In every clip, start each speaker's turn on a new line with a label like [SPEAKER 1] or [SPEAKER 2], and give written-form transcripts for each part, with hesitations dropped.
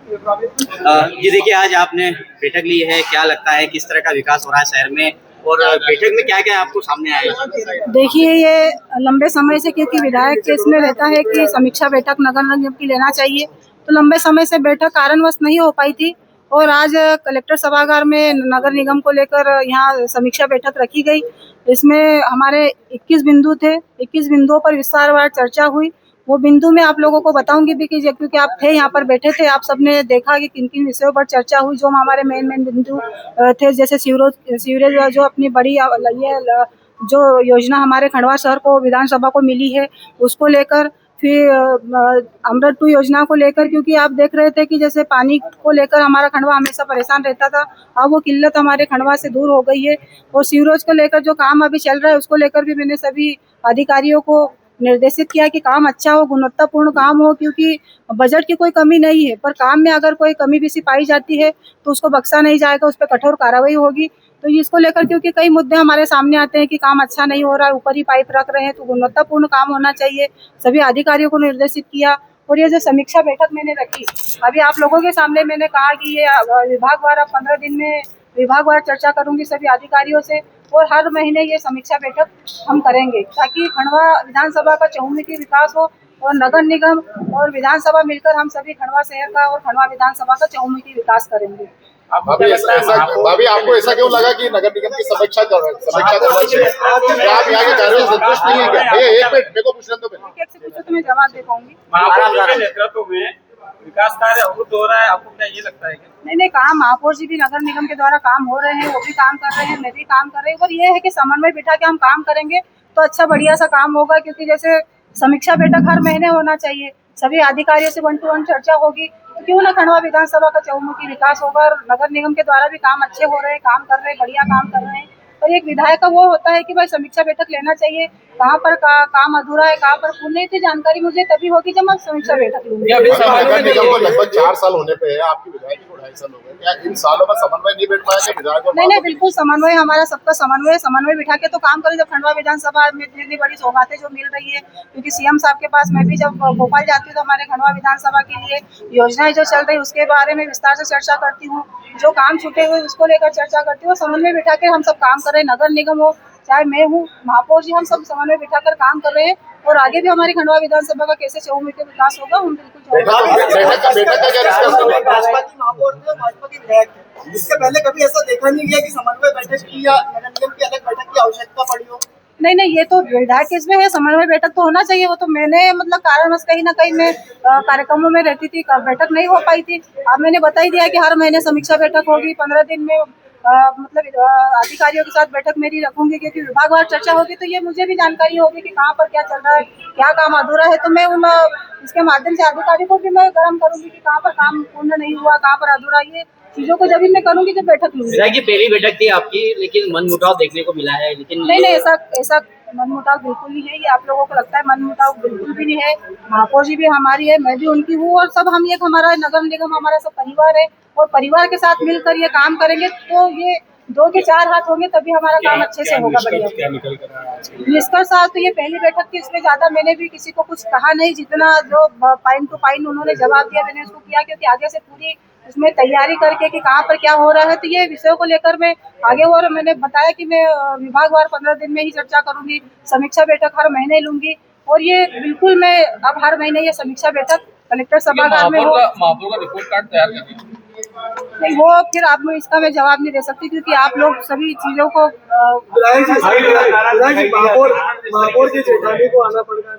[SPEAKER 1] ये देखिए, आज आपने बैठक ली है, क्या लगता है किस तरह का विकास हो रहा है शहर में, और बैठक में क्या क्या आपको सामने आया?
[SPEAKER 2] देखिए, ये लंबे समय से, क्योंकि विधायक के इसमें रहता है कि समीक्षा बैठक नगर निगम की लेना चाहिए, तो लंबे समय से बैठक कारणवश नहीं हो पाई थी और आज कलेक्टर सभागार में नगर निगम को लेकर यहाँ समीक्षा बैठक रखी गई। इसमें हमारे 21 बिंदु थे, 21 बिंदुओं पर विस्तारवार चर्चा हुई। वो बिंदु मैं आप लोगों को बताऊंगी भी कि क्योंकि आप थे यहाँ पर बैठे थे, आप सबने देखा कि किन किन विषयों पर चर्चा हुई। जो हमारे मेन बिंदु थे, जैसे सीवरेज जो अपनी बड़ी ये जो योजना हमारे खंडवा शहर को विधानसभा को मिली है उसको लेकर, फिर अमृत 2 योजना को लेकर, क्योंकि आप देख रहे थे कि जैसे पानी को लेकर हमारा खंडवा हमेशा परेशान रहता था, अब वो किल्लत हमारे खंडवा से दूर हो गई है। और सीवरेज को लेकर जो काम अभी चल रहा है उसको लेकर भी मैंने सभी अधिकारियों को निर्देशित किया कि काम अच्छा हो, गुणवत्तापूर्ण काम हो, क्योंकि बजट की कोई कमी नहीं है, पर काम में अगर कोई कमी बेसी पाई जाती है तो उसको बख्शा नहीं जाएगा, उस पर कठोर कार्रवाई होगी। तो इसको लेकर, क्योंकि कई मुद्दे हमारे सामने आते हैं कि काम अच्छा नहीं हो रहा है, ऊपर ही पाइप रख रहे हैं, तो गुणवत्तापूर्ण काम होना चाहिए, सभी अधिकारियों को निर्देशित किया। और ये जो समीक्षा बैठक मैंने रखी, अभी आप लोगों के सामने मैंने कहा कि ये विभागवार 15 दिन में विभागवार चर्चा करूंगी सभी अधिकारियों से, और हर महीने ये समीक्षा बैठक हम करेंगे ताकि खंडवा विधानसभा का चहुमुखी विकास हो और नगर निगम और विधानसभा मिलकर हम सभी खंडवा शहर का और खंडवा विधानसभा का चहुमुखी विकास करेंगे।
[SPEAKER 3] भाभी, आपको ऐसा क्यों लगा कि नगर निगम की समीक्षा करना चाहिए? आप यहाँ के कार्यों से संतुष्ट नहीं है क्या? एक मिनट, मेरे को पूछने दो।
[SPEAKER 2] एक से पूछो तो मैं जवाब दे पाऊंगी।
[SPEAKER 4] नेतृत्व में विकास कार्य अवरुद्ध हो रहा है, आपको क्या ये लगता है क्या?
[SPEAKER 2] नहीं, काम महापौर जी भी नगर निगम के द्वारा काम हो रहे हैं, वो भी काम कर रहे हैं, मैं भी काम कर रही हूँ, और ये है कि समन्वय बिठा के हम काम करेंगे तो अच्छा बढ़िया सा काम होगा। क्योंकि जैसे समीक्षा बैठक हर महीने होना चाहिए, सभी अधिकारियों से 1 to 1 चर्चा होगी, तो क्यों ना खंडवा विधानसभा का चहुमुखी विकास होगा। और नगर निगम के द्वारा भी काम अच्छे हो रहे हैं, काम कर रहे हैं, बढ़िया काम कर रहे हैं। और एक विधायक का वो होता है कि भाई समीक्षा बैठक लेना चाहिए, कहाँ पर काम अधूरा है, कहाँ पर पूर्ण है, तो जानकारी मुझे तभी होगी जब मैं समीक्षा बैठक लूंगी।
[SPEAKER 3] नगर निगम को लगभग 4 साल होने पे है, आपकी विधायक को 2.5 साल हो गए, क्या इन सालों में समन्वय नहीं बैठ पाया? विधायक
[SPEAKER 2] नहीं, बिल्कुल समन्वय, हमारा सबका समन्वय बिठा के तो काम करें। जब खंडवा विधानसभा में इतनी बड़ी सौगातें जो मिल रही है, क्योंकि सीएम साहब के पास मैं भी जब भोपाल जाती हूँ तो हमारे खंडवा विधानसभा के लिए योजनाएं जो चल रही है उसके बारे में विस्तार से चर्चा करती हूँ, जो काम छूटे हुए उसको लेकर चर्चा करती हूँ। समन्वय बिठा के हम सब काम कर रहे हैं, नगर निगम हो चाहे मैं हूँ, महापौर जी, हम सब समन्वय बिठाकर काम कर रहे हैं। और आगे भी हमारी खंडवा विधानसभा का कैसे चहुमुखी विकास होगा हम बिल्कुल
[SPEAKER 5] इससे पहले कभी ऐसा देखा नहीं गया कि समन्वय बैठक की या नगर निगम की अलग बैठक की आवश्यकता पड़ी हो?
[SPEAKER 2] नहीं, ये तो विधायक इसमें है, समन्वय बैठक तो होना चाहिए। वो तो मैंने मतलब कारणवश कहीं ना कहीं मैं कार्यक्रमों में रहती थी, बैठक नहीं हो पाई थी। अब मैंने बता ही दिया कि हर महीने समीक्षा बैठक होगी, 15 दिन में मतलब अधिकारियों के साथ बैठक मेरी रखूंगी, क्योंकि विभागवार चर्चा होगी तो ये मुझे भी जानकारी होगी कि कहाँ पर क्या चल रहा है, क्या काम अधूरा है। तो मैं उन इसके माध्यम से अधिकारी को भी मैं गर्म करूंगी कि कहाँ पर काम पूर्ण नहीं हुआ, कहाँ पर अधूरा, ये चीजों को जब भी मैं करूंगी जब बैठक लूंगी।
[SPEAKER 1] ये पहली बैठक थी आपकी, लेकिन मनमुटाव देखने को मिला है, लेकिन
[SPEAKER 2] नहीं, ऐसा मनमुटाव बिल्कुल नहीं है। ये आप लोगों को लगता है मनमुटाव, बिल्कुल भी नहीं है। महापौर जी भी हमारी है, मैं भी उनकी हूँ, और सब हम एक, हमारा नगर निगम हमारा सब परिवार है, और परिवार के साथ मिलकर ये काम करेंगे तो ये 2 के 4 हाथ होंगे तभी हमारा काम अच्छे से होगा, बढ़िया। निष्कर्ष साहब तो ये पहली बैठक थी, इसमें ज्यादा मैंने भी किसी को कुछ कहा नहीं, जितना जो पाइन टू पाइन उन्होंने जवाब दिया मैंने उसको किया, क्योंकि आगे से पूरी उसमें तैयारी करके कि कहाँ पर क्या हो रहा है, तो ये विषयों को लेकर मैं आगे, और मैंने बताया कि मैं विभागवार 15 दिन में ही चर्चा करूंगी, समीक्षा बैठक हर महीने लूंगी, और ये बिल्कुल मैं अब हर महीने ये समीक्षा बैठक कलेक्टर सभागार में हो।
[SPEAKER 4] महापौर का रिपोर्ट कार्ड तैयार कर
[SPEAKER 2] नहीं, वो फिर आप में इसका मैं जवाब नहीं दे सकती, क्योंकि आप लोग सभी चीजों को
[SPEAKER 5] महापौर की जेठानी को आना पड़ेगा।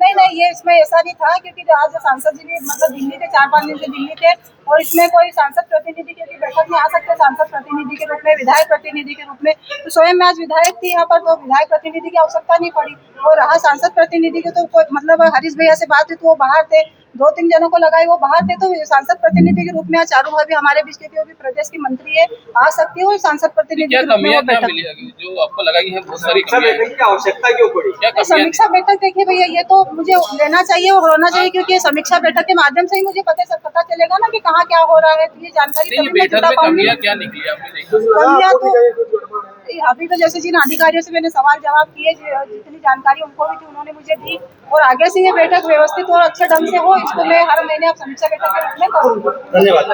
[SPEAKER 2] नहीं, ये इसमें ऐसा नहीं था, क्योंकि आज सांसद जी भी मतलब दिल्ली थे, 4-5 दिन से दिल्ली थे, और इसमें कोई सांसद प्रतिनिधि क्योंकि बैठक में आ सकते सांसद प्रतिनिधि के रूप में, विधायक प्रतिनिधि के रूप में, तो स्वयं मैं आज विधायक थी यहाँ पर, तो विधायक प्रतिनिधि की आवश्यकता नहीं पड़ी। और रहा सांसद प्रतिनिधि के, तो मतलब हरीश भैया से बात हुई तो वो बाहर थे, 2-3 जनों को लगाई वो बाहर थे, तो सांसद प्रतिनिधि के रूप में आज चारू भाभी हमारे बीच, क्योंकि वो भी प्रदेश की मंत्री है, आ सकती है, और सांसद प्रतिनिधि के रूप में वो बैठक
[SPEAKER 4] जो आपको लगा कि बहुत सारी
[SPEAKER 5] आवश्यकता क्यों पड़ी?
[SPEAKER 2] समीक्षा बैठक देखिए भैया, ये तो मुझे लेना चाहिए और होना चाहिए, क्योंकि समीक्षा बैठक के माध्यम से ही मुझे पता चलेगा ना कि कहाँ क्या हो रहा है, तो ये जानकारी तभी मैं जुटा पाऊंगी।
[SPEAKER 4] क्या निकली आपने
[SPEAKER 2] कमियां तो अभी तो जैसे जिन अधिकारियों से मैंने सवाल जवाब किए, जितनी जानकारी उनको भी थी उन्होंने मुझे दी, और आगे से ये बैठक व्यवस्थित और अच्छे ढंग से हो, इसको मैं हर महीने आप समीक्षा बैठक के रूप में करूँगी।
[SPEAKER 1] धन्यवाद।